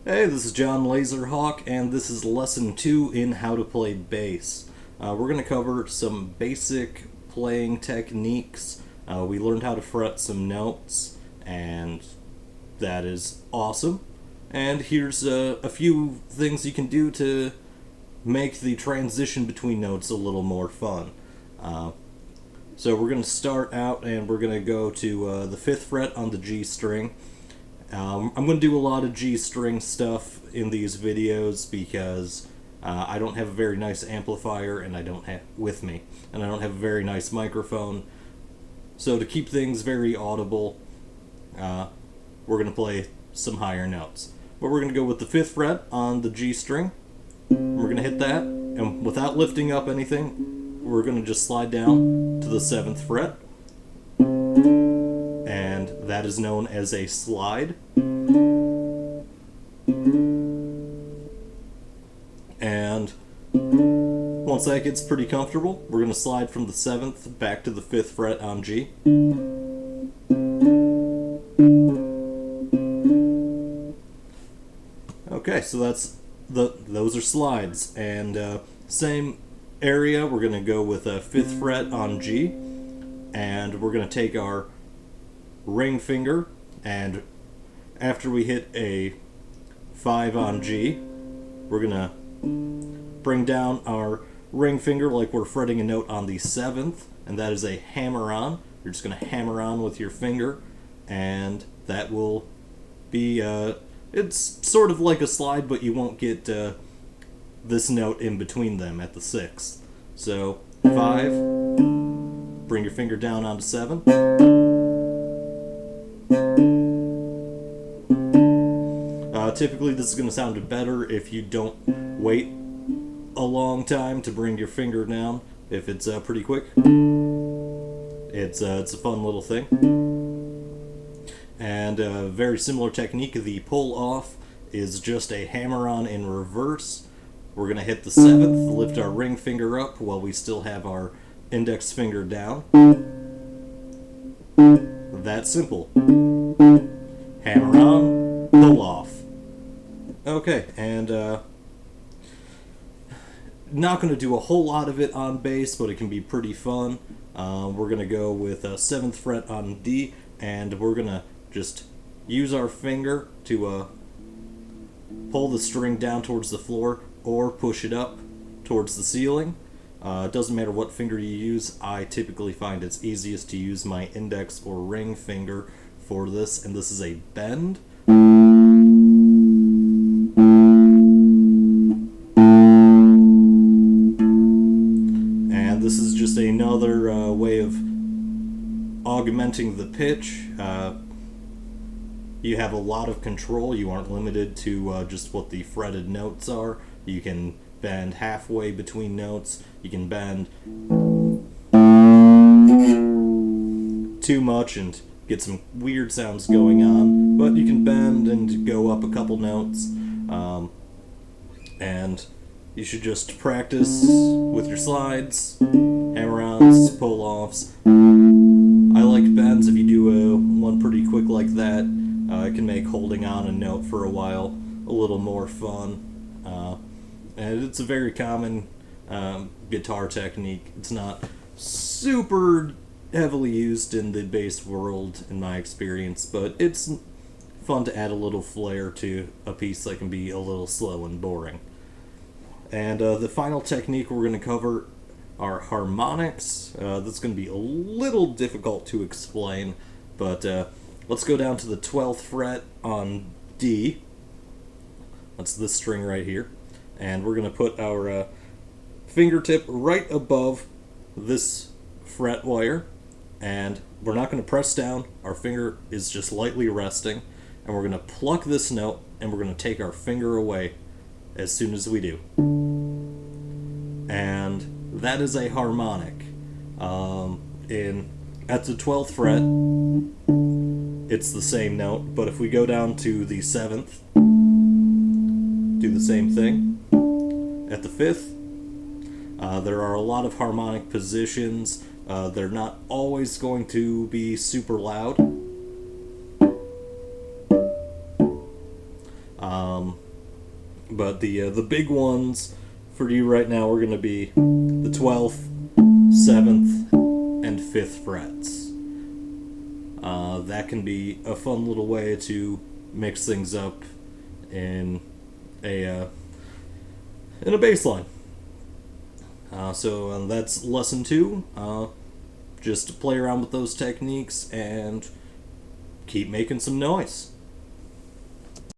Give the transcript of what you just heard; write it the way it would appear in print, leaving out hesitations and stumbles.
Hey, this is John Laserhawk, and this is lesson 2 in how to play bass. We're going to cover some basic playing techniques. We learned how to fret some notes, and that is awesome. And here's a few things you can do to make the transition between notes a little more fun. So we're going to start out, and we're going to go to the 5th fret on the G string. I'm going to do a lot of G string stuff in these videos because I don't have a very nice amplifier and I don't have a very nice microphone. So to keep things very audible, we're going to play some higher notes. But we're going to go with the 5th fret on the G string. We're going to hit that, and without lifting up anything, we're going to just slide down to the 7th fret. And that is known as a slide. And once that gets pretty comfortable, we're going to slide from the 7th back to the 5th fret on G. Okay, so those are slides. And same area, we're going to go with a 5th fret on G, and we're going to take our ring finger, and after we hit a 5 on G, we're going to bring down our ring finger like we're fretting a note on the 7th, and that is a hammer on. You're just going to hammer on with your finger, and that will be, it's sort of like a slide, but you won't get this note in between them at the 6th. So 5, bring your finger down onto 7. Typically this is going to sound better if you don't wait a long time to bring your finger down. If it's pretty quick, it's a fun little thing. And a very similar technique, the pull off, is just a hammer on in reverse. We're going to hit the 7th, lift our ring finger up while we still have our index finger down. That simple. Hammer on, pull off. Okay, and not going to do a whole lot of it on bass, but it can be pretty fun. We're going to go with a 7th fret on D, and we're going to just use our finger to pull the string down towards the floor or push it up towards the ceiling. It doesn't matter what finger you use. I typically find it's easiest to use my index or ring finger for this, and this is a bend. And this is just another way of augmenting the pitch. You have a lot of control. You aren't limited to just what the fretted notes are. You can bend halfway between notes. You can bend too much and get some weird sounds going on, but you can bend and go up a couple notes. And you should just practice with your slides, hammer-ons, pull-offs. I like bends. If you do one pretty quick like that, it can make holding on a note for a while a little more fun. And it's a very common guitar technique. It's not super heavily used in the bass world in my experience, but it's fun to add a little flair to a piece that can be a little slow and boring. And the final technique we're going to cover are harmonics. That's going to be a little difficult to explain, but let's go down to the 12th fret on D. That's this string right here. And we're going to put our fingertip right above this fret wire, and we're not going to press down. Our finger is just lightly resting, and we're going to pluck this note, and we're going to take our finger away as soon as we do. And that is a harmonic. At the 12th fret, it's the same note, but if we go down to the 7th, do the same thing. At the 5th, there are a lot of harmonic positions. They're not always going to be super loud. But the big ones for you right now are going to be the 12th, 7th, and 5th frets. That can be a fun little way to mix things up in a bass line. So that's lesson 2. Just play around with those techniques and keep making some noise.